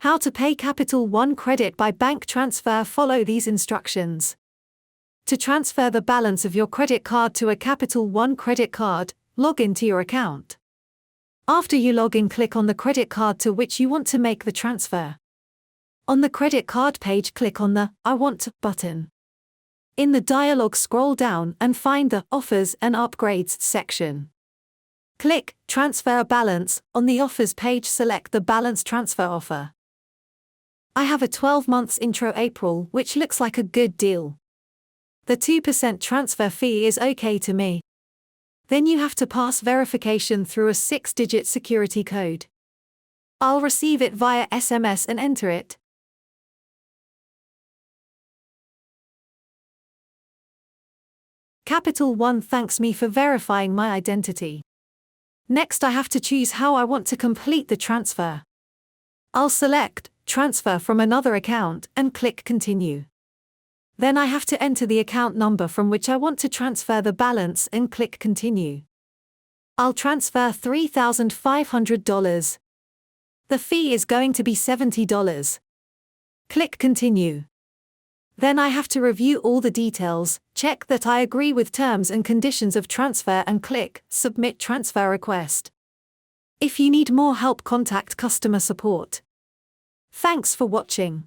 How to pay Capital One credit by bank transfer. Follow these instructions. To transfer the balance of your credit card to a Capital One credit card, log into your account. After you log in, click on the credit card to which you want to make the transfer. On the credit card page, click on the I Want to button. In the dialog, scroll down and find the Offers and Upgrades section. Click Transfer Balance. On the Offers page, select the Balance Transfer offer. I have a 12 months intro April, which looks like a good deal. The 2% transfer fee is okay to me. Then you have to pass verification through a 6-digit security code. I'll receive it via SMS and enter it. Capital One thanks me for verifying my identity. Next, I have to choose how I want to complete the transfer. I'll select Transfer from another account and click Continue. Then I have to enter the account number from which I want to transfer the balance and click Continue. I'll transfer $3,500. The fee is going to be $70. Click Continue. Then I have to review all the details, check that I agree with terms and conditions of transfer and click Submit Transfer Request. If you need more help, contact customer support. Thanks for watching.